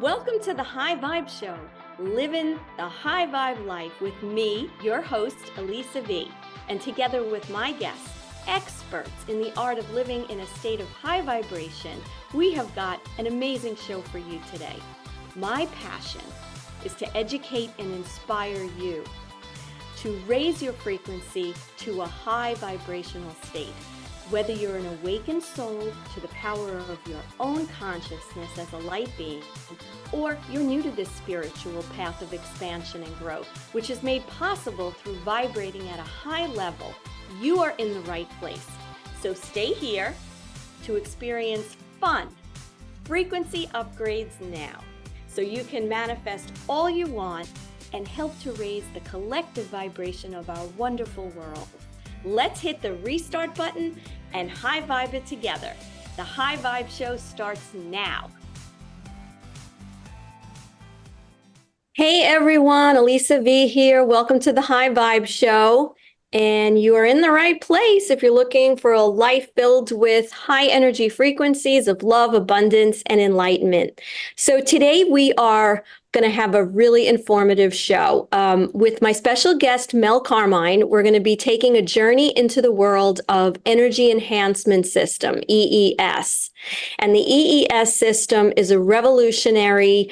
Welcome to the High Vibe Show, living the high vibe life with me, your host, Elisa V. And together with my guests, experts in the art of living in a state of high vibration, we have got an amazing show for you today. My passion is to educate and inspire you to raise your frequency to a high vibrational state. Whether you're an awakened soul to the power of your own consciousness as a light being, or you're new to this spiritual path of expansion and growth, which is made possible through vibrating at a high level, you are in the right place. So stay here to experience fun, frequency upgrades now, so you can manifest all you want and help to raise the collective vibration of our wonderful world. Let's hit the restart button and high vibe it together. The High Vibe Show starts now. Hey everyone, Elisa V here. Welcome to the High Vibe Show. And you are in the right place if you're looking for a life filled with high energy frequencies of love, abundance, and enlightenment. So today we are going to have a really informative show with my special guest, Mel Carmine. We're going to be taking a journey into the world of Energy Enhancement System, EES. And the EES system is a revolutionary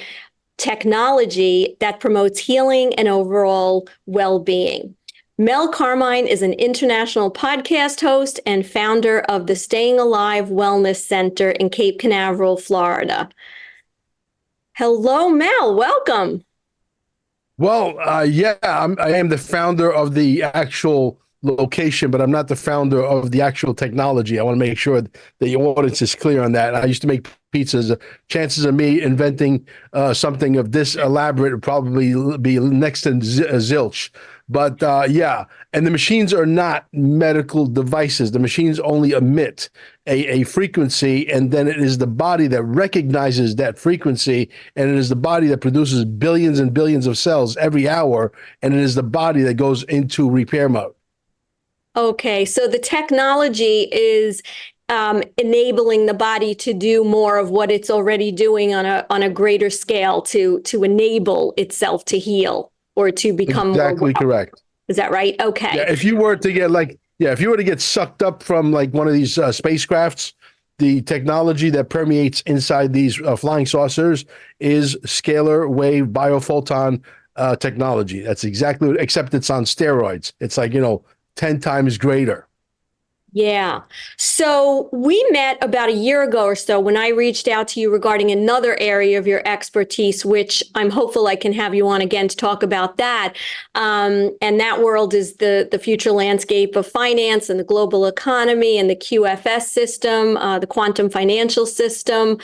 technology that promotes healing and overall well-being. Mel Carmine is an international podcast host and founder of the Staying Aliive Wellness Center in Cape Canaveral, Florida. Hello, Mel. Welcome. Well, I am the founder of the actual location, but I'm not the founder of the actual technology. I want to make sure that your audience is clear on that. I used to make pizzas. Chances of me inventing something of this elaborate would probably be next to zilch. But and the machines are not medical devices. The machines only emit a frequency, and then it is the body that recognizes that frequency, and it is the body that produces billions and billions of cells every hour, and it is the body that goes into repair mode. Okay, so the technology is enabling the body to do more of what it's already doing on a greater scale to enable itself to heal or to become exactly more correct. Is that right? Okay. Yeah, if you were to get sucked up from like one of these spacecrafts, the technology that permeates inside these flying saucers is scalar wave biophoton technology. That's exactly what, except it's on steroids. It's like, 10 times greater. Yeah. So we met about a year ago or so when I reached out to you regarding another area of your expertise, which I'm hopeful I can have you on again to talk about that. And that world is the future landscape of finance and the global economy and the QFS system, the quantum financial system.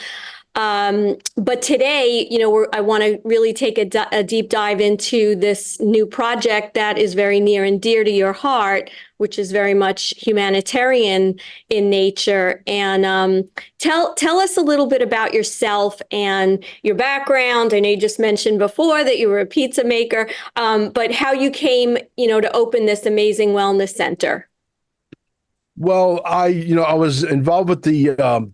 But today, I want to really take a deep dive into this new project that is very near and dear to your heart, which is very much humanitarian in nature. And tell us a little bit about yourself and your background. I know you just mentioned before that you were a pizza maker, but how you came, to open this amazing wellness center. Well, I was involved with the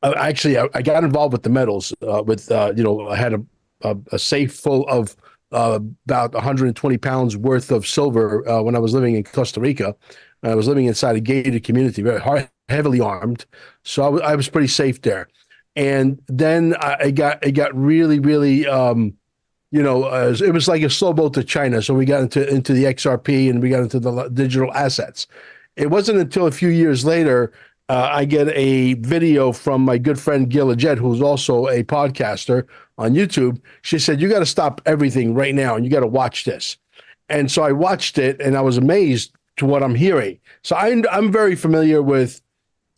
I got involved with the metals. I had a safe full of about 120 pounds worth of silver when I was living in Costa Rica. I was living inside a gated community, very heavily armed, so I was pretty safe there. And then it got really, really, it was like a slow boat to China. So we got into the XRP and we got into the digital assets. It wasn't until a few years later. I get a video from my good friend Gil Ajed, who's also a podcaster on YouTube. She said, "You got to stop everything right now and you got to watch this." And so I watched it and I was amazed to what I'm hearing. So I'm very familiar with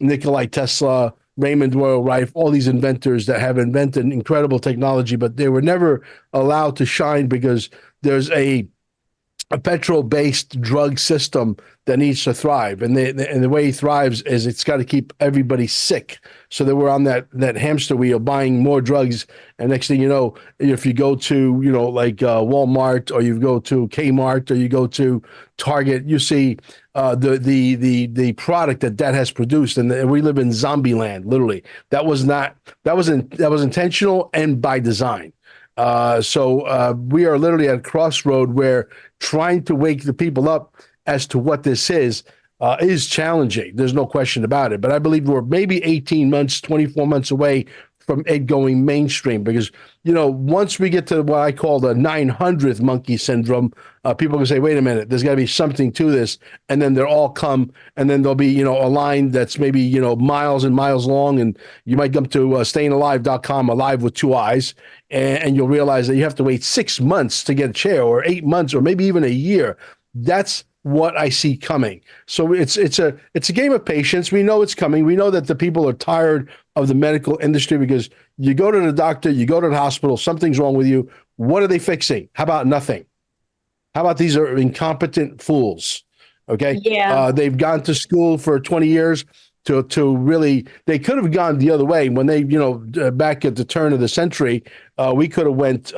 Nikola Tesla, Raymond Royal Rife, all these inventors that have invented incredible technology, but they were never allowed to shine because there's a petrol-based drug system that needs to thrive, and the way it thrives is it's got to keep everybody sick. So they were on that hamster wheel, buying more drugs, and next thing you know, if you go to Walmart, or you go to Kmart, or you go to Target, you see the product that has produced, and we live in zombie land, literally. That was intentional and by design. So we are literally at a crossroad where trying to wake the people up as to what this is challenging. There's no question about it. But I believe we're maybe 18 months, 24 months away from it going mainstream, because, once we get to what I call the 900th monkey syndrome, people can say, wait a minute, there's got to be something to this. And then they'll all come, and then there'll be, a line that's maybe, miles and miles long. And you might come to stayingalive.com, alive with two eyes, and you'll realize that you have to wait 6 months to get a chair, or 8 months, or maybe even a year. That's what I see coming. So it's a game of patience. We know it's coming. We know that the people are tired of the medical industry, because you go to the doctor, you go to the hospital, something's wrong with you. What are they fixing? How about nothing? How about these are incompetent fools? Okay. Yeah. They've gone to school for 20 years to really, they could have gone the other way when they, back at the turn of the century, we could have went,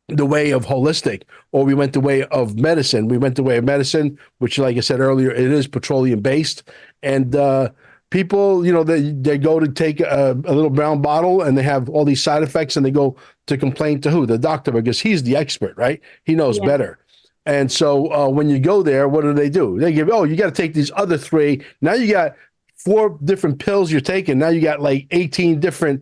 the way of holistic, or we went the way of medicine. We went the way of medicine, which, like I said earlier, it is petroleum based. And people, they go to take a little brown bottle, and they have all these side effects, and they go to complain to who? The doctor, because he's the expert, right? He knows better. And so when you go there, what do? They give, you got to take these other 3. Now you got 4 different pills you're taking. Now you got like 18 different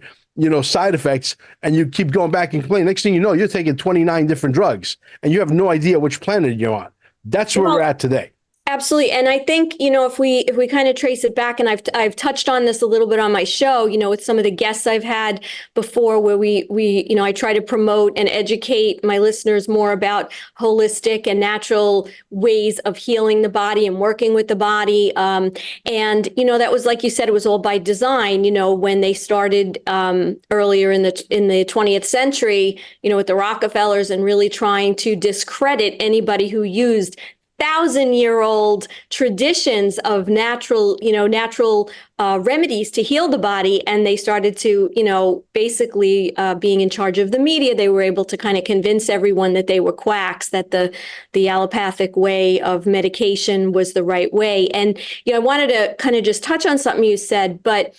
side effects, and you keep going back and complaining. Next thing you know, you're taking 29 different drugs, and you have no idea which planet you're on. That's where we're at today. Absolutely. And I think, if we kind of trace it back, and I've touched on this a little bit on my show, with some of the guests I've had before, where we I try to promote and educate my listeners more about holistic and natural ways of healing the body and working with the body. And, that was, like you said, it was all by design, when they started earlier in the 20th century, with the Rockefellers, and really trying to discredit anybody who used 1,000-year-old traditions of natural remedies to heal the body. And they started to, basically being in charge of the media, they were able to kind of convince everyone that they were quacks, that the allopathic way of medication was the right way. And, I wanted to kind of just touch on something you said, but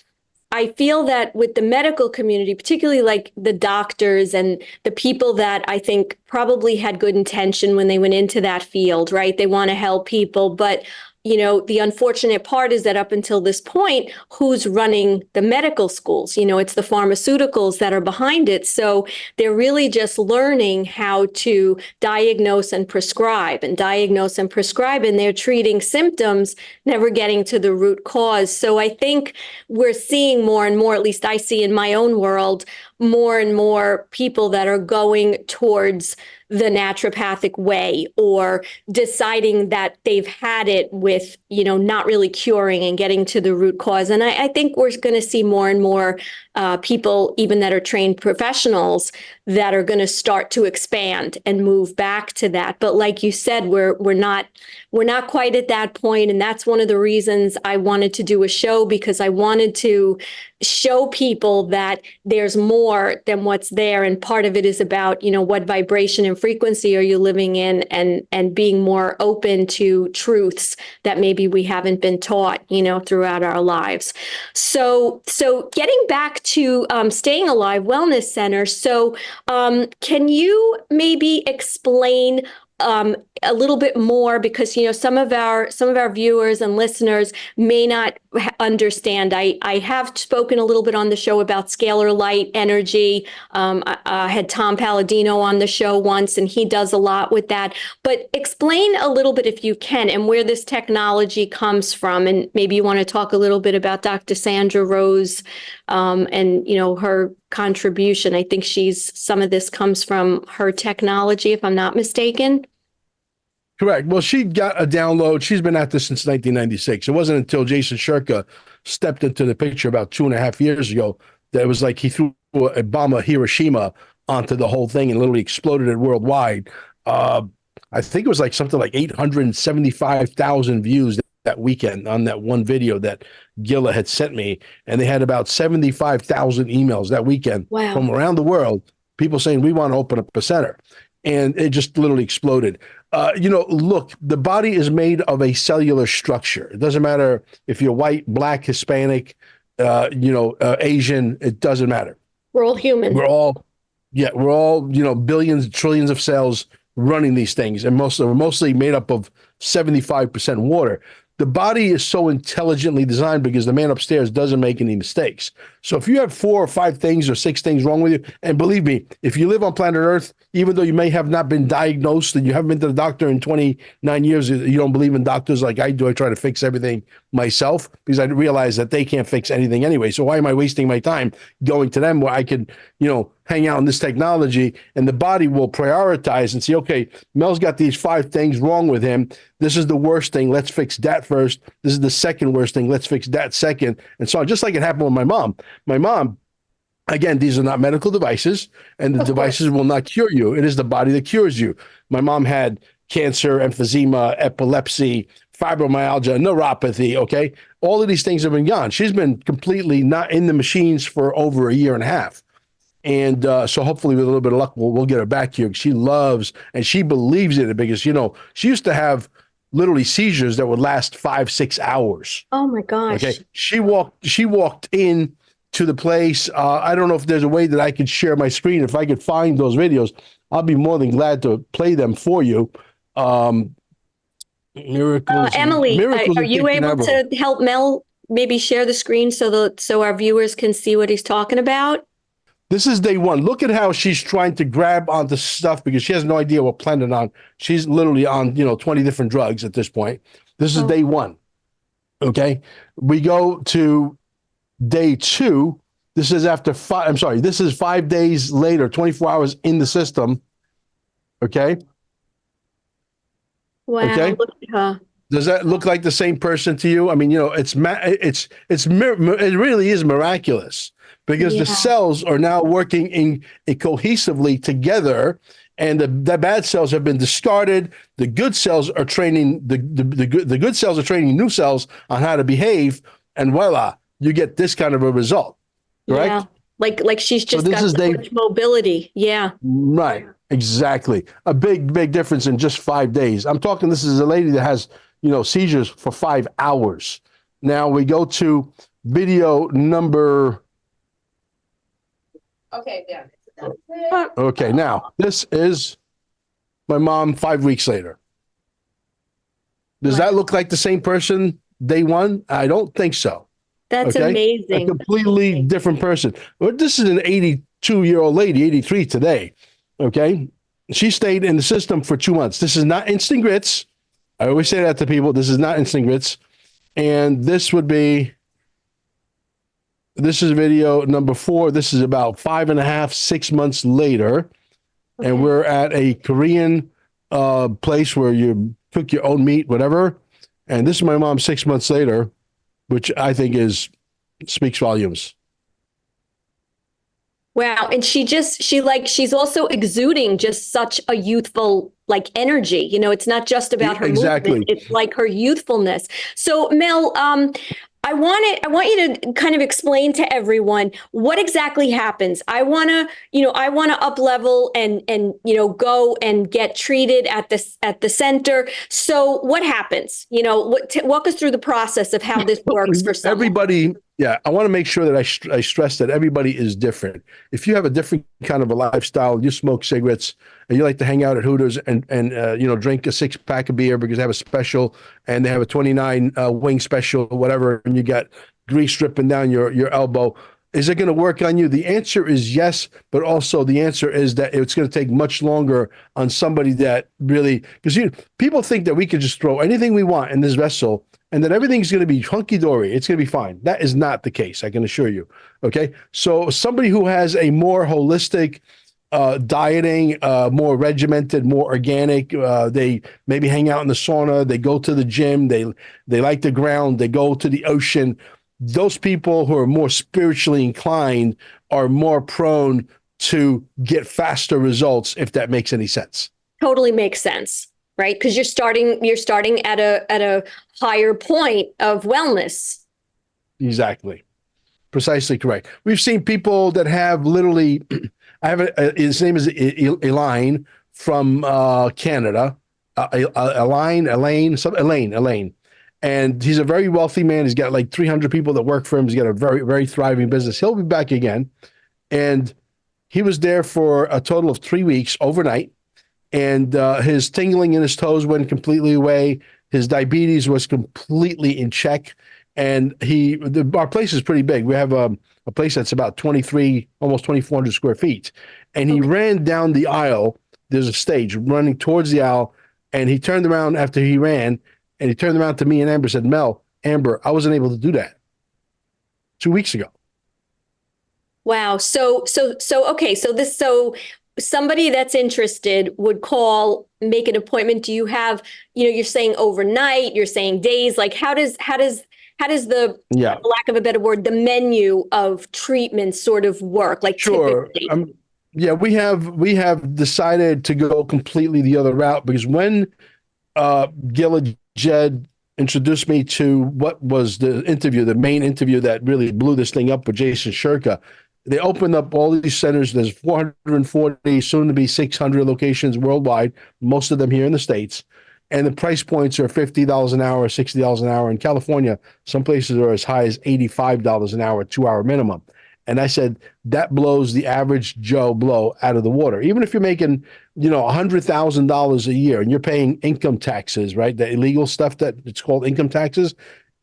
I feel that with the medical community, particularly like the doctors and the people that I think probably had good intention when they went into that field, right? They want to help people, but the unfortunate part is that up until this point, who's running the medical schools? It's the pharmaceuticals that are behind it. So they're really just learning how to diagnose and prescribe, and they're treating symptoms, never getting to the root cause. So I think we're seeing more and more, at least I see in my own world, more and more people that are going towards the naturopathic way, or deciding that they've had it with, not really curing and getting to the root cause. And I think we're going to see more and more people, even that are trained professionals, that are going to start to expand and move back to that. But like you said, we're not quite at that point. And that's one of the reasons I wanted to do a show, because I wanted to show people that there's more than what's there. And part of it is about, what vibration and frequency are you living in, and being more open to truths that maybe we haven't been taught, throughout our lives. So getting back to Staying Aliive Wellness Center. So can you maybe explain a little bit more, because some of our viewers and listeners may not understand. I have spoken a little bit on the show about scalar light energy. I had Tom Palladino on the show once, and he does a lot with that. But explain a little bit, if you can, and where this technology comes from. And maybe you want to talk a little bit about Dr. Sandra Rose and her contribution. I think some of this comes from her technology, if I'm not mistaken. Correct. Well, she got a download. She's been at this since 1996. It wasn't until Jason Shirka stepped into the picture about 2.5 years ago that it was like he threw a bomb of Hiroshima onto the whole thing and literally exploded it worldwide. I think it was like something like 875,000 views that weekend on that one video that Gilla had sent me. And they had about 75,000 emails that weekend from around the world, people saying, we want to open up a center. and it just literally exploded. Look, the body is made of a cellular structure. It doesn't matter if you're white, black, Hispanic, Asian. It doesn't matter. We're all human. We're all billions, trillions of cells running these things, and we're mostly made up of 75% water. The body is so intelligently designed because the man upstairs doesn't make any mistakes. So if you have 4 or 5 things or 6 things wrong with you, and believe me, if you live on planet Earth, even though you may have not been diagnosed and you haven't been to the doctor in 29 years, you don't believe in doctors like I do. I try to fix everything myself because I realize that they can't fix anything anyway. So why am I wasting my time going to them where I could, hang out on this technology, and the body will prioritize and see, okay, Mel's got these 5 things wrong with him. This is the worst thing. Let's fix that first. This is the second worst thing. Let's fix that second. And so on, just like it happened with my mom. My mom, again, these are not medical devices, and the devices will not cure you. It is the body that cures you. My mom had cancer, emphysema, epilepsy, fibromyalgia, neuropathy, okay? All of these things have been gone. She's been completely not in the machines for over a year and a half. And so hopefully with a little bit of luck, we'll get her back here. She loves and she believes in it because, she used to have literally seizures that would last 5-6 hours. Oh my gosh. Okay. She walked in to the place. I don't know if there's a way that I could share my screen. If I could find those videos, I'll be more than glad to play them for you. Miracles. Emily, miracles are you able to help Mel maybe share the screen so our viewers can see what he's talking about? This is day 1. Look at how she's trying to grab onto stuff because she has no idea what planet on. She's literally on, 20 different drugs at this point. This is day 1. Okay. We go to day 2. This is this is 5 days later, 24 hours in the system. Okay. Wow. Okay. Look at her. Does that look like the same person to you? I mean, it really is miraculous because the cells are now working cohesively together, and the bad cells have been discarded. The good cells are training the good cells are training new cells on how to behave, and voila, you get this kind of a result. Correct? Yeah. Like she's just got so much mobility. Yeah. Right. Exactly. A big difference in just 5 days. I'm talking, this is a lady that has, seizures for 5 hours. Now we go to video number. Okay, yeah. Okay, now this is my mom 5 weeks later. Does that look like the same person day 1? I don't think so. That's amazing. A completely different person. But this is an 82-year-old lady, 83 today. Okay. She stayed in the system for 2 months. This is not instant grits. I always say that to people. This is not instant grits. And this is video number 4. This is about 5.5, 6 months later. Okay. And we're at a Korean place where you cook your own meat, whatever. And this is my mom 6 months later, which I think speaks volumes. Wow. And she's also exuding just such a youthful energy. It's not just about her movement. It's like her youthfulness. So Mel, I want you to kind of explain to everyone what exactly happens. I want to up level and go and get treated at the center. So what happens? Walk us through the process of how this works for someone. Everybody. Yeah, I want to make sure that I stress that everybody is different. If you have a different kind of a lifestyle, you smoke cigarettes, and you like to hang out at Hooters and drink a 6-pack of beer because they have a special, and they have a 29 wing special or whatever, and you got grease dripping down your elbow. Is it going to work on you? The answer is yes, but also the answer is that it's going to take much longer on somebody that really, because people think that we can just throw anything we want in this vessel and that everything's going to be hunky-dory. It's going to be fine. That is not the case, I can assure you. Okay? So somebody who has a more holistic dieting, more regimented, more organic, they maybe hang out in the sauna, they go to the gym, they like the ground, they go to the ocean. Those people who are more spiritually inclined are more prone to get faster results, if that makes any sense. Totally makes sense. Right? Because you're starting at a higher point of wellness. Exactly. Precisely correct. We've seen people that have literally, his name is Elaine from Canada, Elaine. And he's a very wealthy man. He's got like 300 people that work for him. He's got a very, very thriving business. He'll be back again. And he was there for a total of 3 weeks overnight. And his tingling in his toes went completely away. His diabetes was completely in check. And our place is pretty big. We have a place that's about 23, almost 2,400 square feet. And he ran down the aisle. There's a stage running towards the aisle. And he turned around after he ran, and he turned around to me and Amber, said, Amber, I wasn't able to do that 2 weeks ago. Wow. So somebody that's interested would call, make an appointment. Do you have, you're saying overnight, you're saying days, like how does the, for lack of a better word, the menu of treatment sort of work? Like, sure. Yeah, we have decided to go completely the other route, because when Gil and Jed introduced me to what was the main interview that really blew this thing up with Jason Shurka, they opened up all these centers. There's 440, soon to be 600 locations worldwide, most of them here in the States. And the price points are $50 an hour, $60 an hour. In California, some places are as high as $85 an hour, 2-hour minimum. And I said, that blows the average Joe Blow out of the water. Even if you're making, $100,000 a year and you're paying income taxes, right? The illegal stuff that it's called income taxes.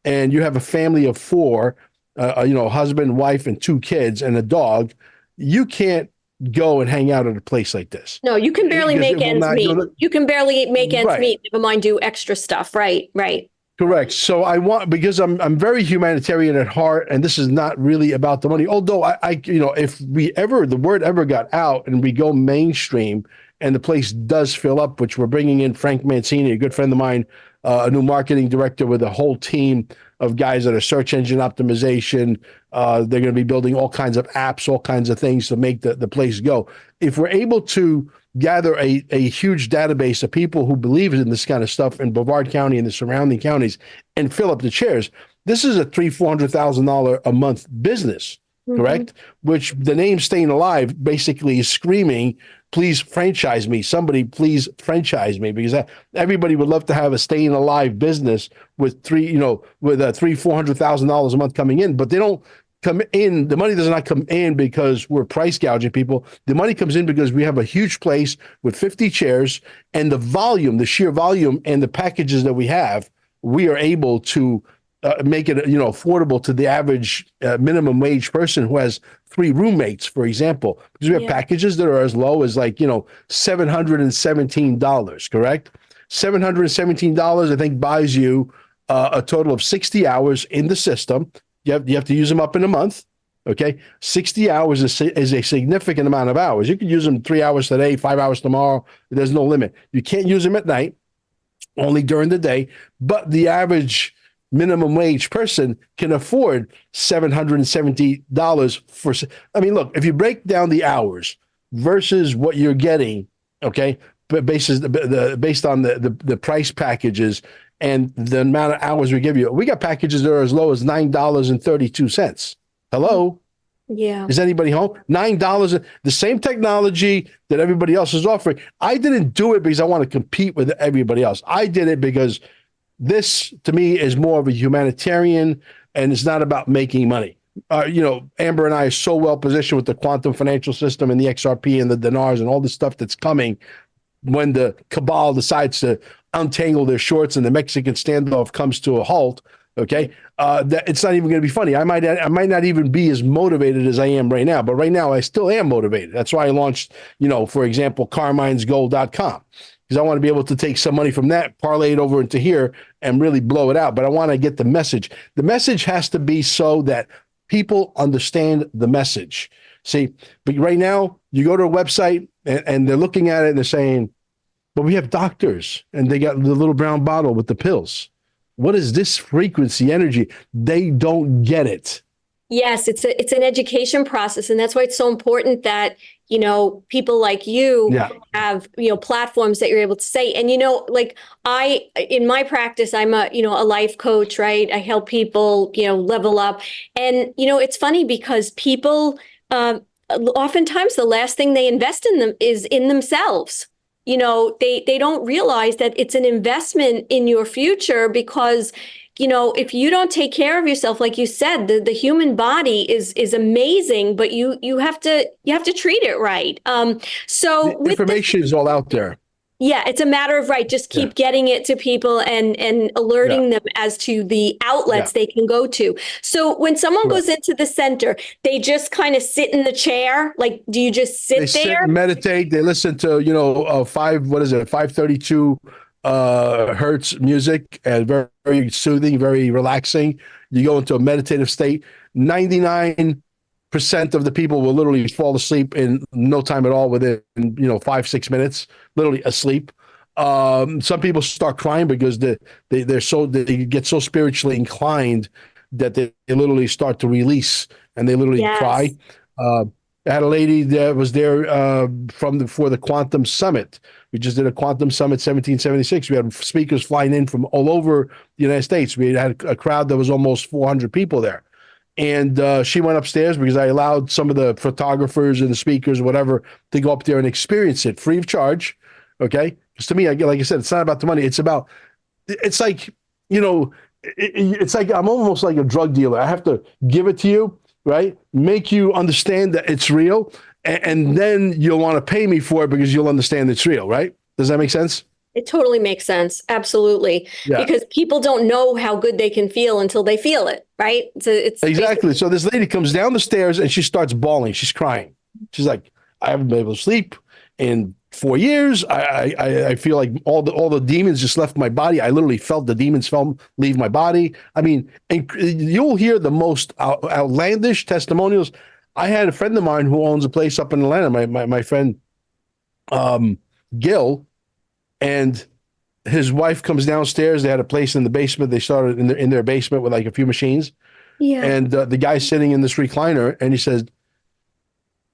And you have a family of 4, husband, wife, and 2 kids and a dog. You can't go and hang out at a place like this. No, you can barely make ends meet. You can barely make ends meet. Never mind do extra stuff. Right. Correct. So because I'm very humanitarian at heart, and this is not really about the money. Although if the word ever got out and we go mainstream and the place does fill up, which we're bringing in Frank Mancini, a good friend of mine, a new marketing director with a whole team of guys that are search engine optimization. They're going to be building all kinds of apps, all kinds of things to make the place go. If we're able to gather a huge database of people who believe in this kind of stuff in Brevard County and the surrounding counties and fill up the chairs, this is a $300,000-$400,000 a month business, correct? Which the name Staying Aliive basically is screaming, please franchise me. Somebody please franchise me, because everybody would love to have a Staying Alive business with $400,000 a month coming in, but they don't come in. The money does not come in because we're price gouging people. The money comes in because we have a huge place with 50 chairs, and the sheer volume and the packages that we have, we are able to make it, affordable to the average minimum wage person who has 3 roommates, for example, because we have packages that are as low as $717, correct? $717, I think, buys you a total of 60 hours in the system. You have to use them up in a month. Okay. 60 hours is a significant amount of hours. You can use them 3 hours today, 5 hours tomorrow. There's no limit. You can't use them at night, only during the day. But the average minimum wage person can afford $770 for. Look, if you break down the hours versus what you're getting, okay, but based on the price packages and the amount of hours we give you, we got packages that are as low as $9.32. Hello? Yeah. Is anybody home? $9, the same technology that everybody else is offering. I didn't do it because I want to compete with everybody else. I did it because this, to me, is more of a humanitarian, and it's not about making money. Amber and I are so well positioned with the quantum financial system and the XRP and the dinars and all the stuff that's coming when the cabal decides to untangle their shorts and the Mexican standoff comes to a halt. Okay. That it's not even going to be funny. I might not even be as motivated as I am right now, but right now I still am motivated. That's why I launched, for example, carminesgold.com, because I want to be able to take some money from that, parlay it over into here and really blow it out. But I want to get the message. The message has to be so that people understand the message. See, but right now you go to a website and they're looking at it and they're saying, but we have doctors and they got the little brown bottle with the pills. What is this frequency energy? They don't get it. Yes, it's an education process. And that's why it's so important that, people like you have, platforms that you're able to say. And, in my practice, I'm a life coach, right? I help people, level up. And, it's funny because people, oftentimes the last thing they invest in them is in themselves. they don't realize that it's an investment in your future because, if you don't take care of yourself, like you said, the human body is amazing, but you have to treat it right. So The with this, information is all out there. yeah, it's a matter of right. Just Yeah. keep getting it to people and Yeah. alerting them as to the Yeah. outlets they can go to. So when someone Correct. goes into the center, they just kind of sit in the chair. Like, do you just They sit sit there? and meditate. They listen to, 532 hertz music, and very, very soothing, very relaxing. You go into a meditative state. 99% of the people will literally fall asleep in no time at all, within 5-6 minutes, literally asleep. Some people start crying because they get so spiritually inclined that they literally start to release, and they literally Yes. cry. Uh, I had a lady that was there for the Quantum Summit. We just did a Quantum Summit 1776. We had speakers flying in from all over the United States. We had a crowd that was almost 400 people there. And she went upstairs because I allowed some of the photographers and the speakers, whatever, to go up there and experience it free of charge. Okay. Because to me, like I said, it's not about the money. It's like, it's like I'm almost like a drug dealer. I have to give it to you, right? Make you understand that it's real. And then you'll want to pay me for it because you'll understand it's real, right? Does that make sense? It totally makes sense. Absolutely. Yeah. Because people don't know how good they can feel until they feel it, right? It's Exactly. So this lady comes down the stairs and she starts bawling. She's crying. She's like, I haven't been able to sleep in 4 years. I feel like all the demons just left my body. I literally felt the demons leave my body. I mean, and you'll hear the most outlandish testimonials. I had a friend of mine who owns a place up in Atlanta, my friend Gil, and his wife comes downstairs. They had a place in the basement. They started in their basement with like a few machines. Yeah. And the guy's sitting in this recliner, and he says,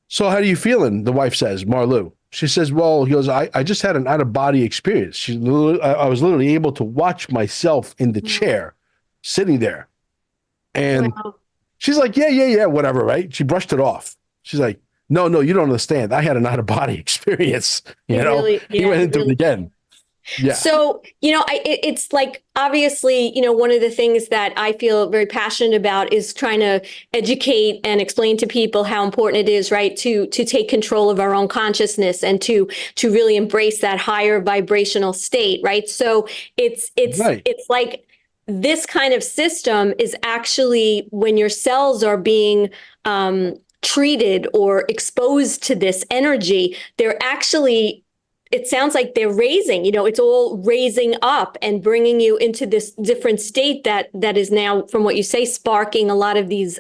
"So how are you feeling?" The wife says, Marlou. She says, "Well," he goes, I just had an out of body experience. I was literally able to watch myself in the chair, sitting there. And Wow. she's like, yeah, whatever, right? She brushed it off. She's like, no, you don't understand. I had an out of body experience. He went into it again. Yeah. So, it's like, obviously, one of the things that I feel very passionate about is trying to educate and explain to people how important it is, right, to take control of our own consciousness and to really embrace that higher vibrational state, right? So it's Right. it's like this kind of system is actually when your cells are being treated or exposed to this energy, they're actually, it sounds like they're raising, it's all raising up and bringing you into this different state that is now, from what you say, sparking a lot of these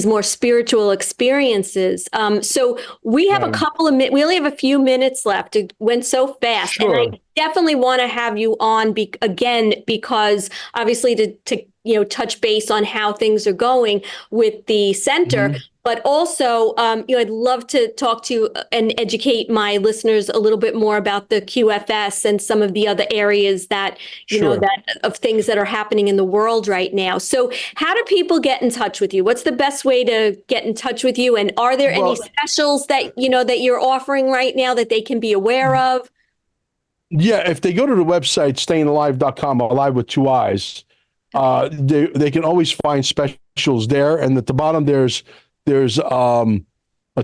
more spiritual experiences. So we have a couple of minutes, we only have a few minutes left. It went so fast. Sure. And I definitely want to have you on again, because obviously to touch base on how things are going with the center. Mhm. But also, I'd love to talk to you and educate my listeners a little bit more about the QFS and some of the other areas that, Sure. of things that are happening in the world right now. So how do people get in touch with you? What's the best way to get in touch with you? And are there any specials that, that you're offering right now that they can be aware of? Yeah, if they go to the website, stayingalive.com, alive with two eyes, they can always find specials there. And at the bottom, there's a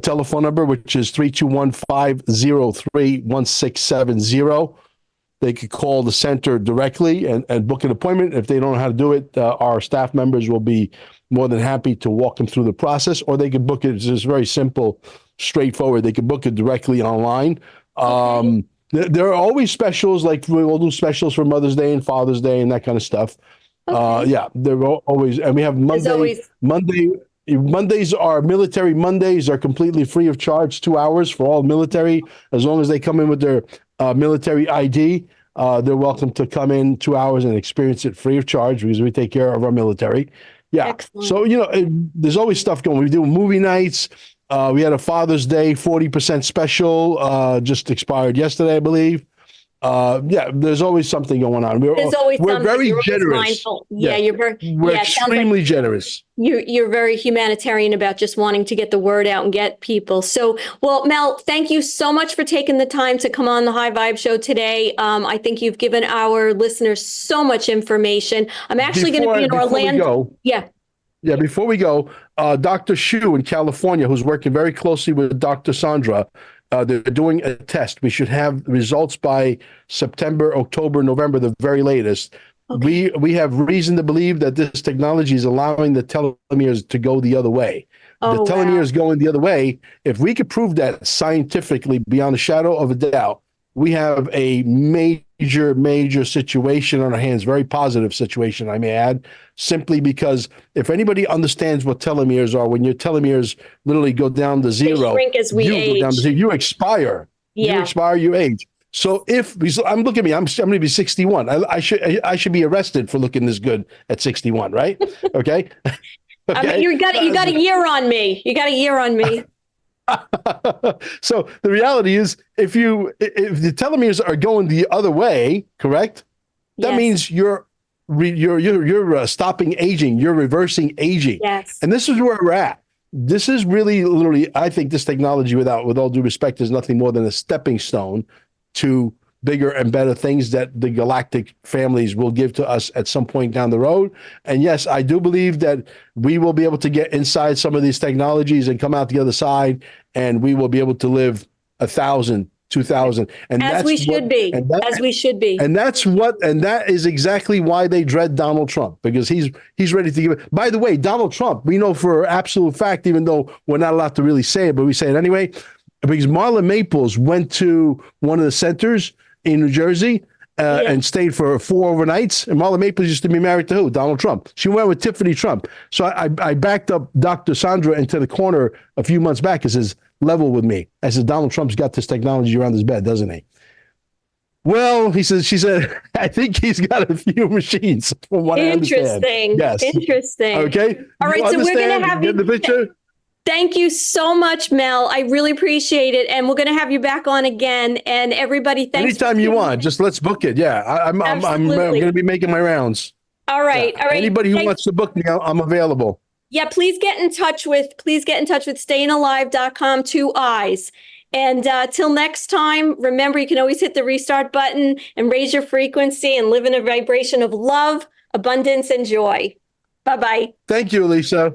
telephone number, which is 321-503-1670. They could call the center directly and book an appointment. If they don't know how to do it, our staff members will be more than happy to walk them through the process, or they can book it. It's just very simple, straightforward. They can book it directly online. Okay. There are always specials, like we'll do specials for Mother's Day and Father's Day and that kind of stuff. Okay. Yeah, there are always, and we have Mondays are military Mondays, are completely free of charge, 2 hours for all military. As long as they come in with their military ID, they're welcome to come in 2 hours and experience it free of charge because we take care of our military. Yeah. Excellent. So, there's always stuff going. We do movie nights. We had a Father's Day 40% special, just expired yesterday, I believe. Yeah, there's always something going on. There's always We're something. very You're always generous. mindful. Yeah, you're very. We're Yeah, it sounds like extremely generous. you're very humanitarian about just wanting to get the word out and get people. So, well, Mel, thank you so much for taking the time to come on the High Vibe Show today. I think you've given our listeners so much information. I'm actually going to be in Orlando. Yeah. Yeah, before we go, Dr. Shu in California, who's working very closely with Dr. Sandra, they're doing a test. We should have results by September, October, November, the very latest. Okay. We have reason to believe that this technology is allowing the telomeres to go the other way. The telomeres going the other way. If we could prove that scientifically beyond a shadow of a doubt, we have a major situation on our hands, very positive situation, I may add, simply because if anybody understands what telomeres are, when your telomeres literally go down to zero, they shrink as we age. Go down to zero, you expire. Yeah. You expire, you age. So look at me, I'm going to be 61. I should be arrested for looking this good at 61, right? Okay. Okay? I mean, you got a year on me. You got a year on me. So the reality is, if the telomeres are going the other way, correct? That means you're stopping aging. You're reversing aging. Yes. And this is where we're at. This is really, literally, I think this technology, with all due respect, is nothing more than a stepping stone to bigger and better things that the galactic families will give to us at some point down the road. And yes, I do believe that we will be able to get inside some of these technologies and come out the other side, and we will be able to live 1,000, 2,000. And as we should be. And that is exactly why they dread Donald Trump, because he's ready to give it. By the way, Donald Trump, we know for absolute fact, even though we're not allowed to really say it, but we say it anyway, because Marla Maples went to one of the centers in New Jersey and stayed for 4 overnights. And Marla Maples used to be married to who? Donald Trump. She went with Tiffany Trump. So I backed up Dr. Sandra into the corner a few months back and says, level with me. I said, Donald Trump's got this technology around his bed, doesn't he? Well, she said, I think he's got a few machines from what I understand. Interesting. Yes. Interesting. Okay. All right. So we're going to have you. Get the picture? Thank you so much, Mel. I really appreciate it. And we're going to have you back on again. And everybody, thanks. Anytime you want, just let's book it. Yeah. I'm going to be making my rounds. All right. Yeah. All right. Anybody who wants to book me, I'm available. Yeah. Please get in touch with stayingalive.com, 2 eyes. And till next time, remember, you can always hit the restart button and raise your frequency and live in a vibration of love, abundance, and joy. Bye-bye. Thank you, Elisa.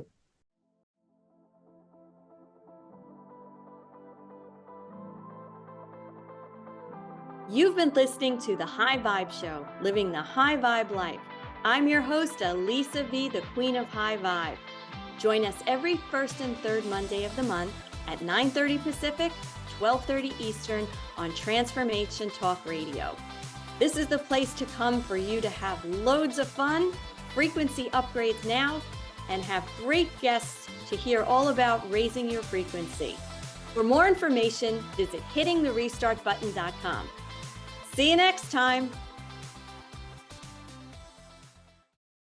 You've been listening to The High Vibe Show, living the high vibe life. I'm your host, Elisa V, the Queen of High Vibe. Join us every first and third Monday of the month at 9:30 Pacific, 12:30 Eastern on Transformation Talk Radio. This is the place to come for you to have loads of fun, frequency upgrades now, and have great guests to hear all about raising your frequency. For more information, visit hittingtherestartbutton.com. See you next time.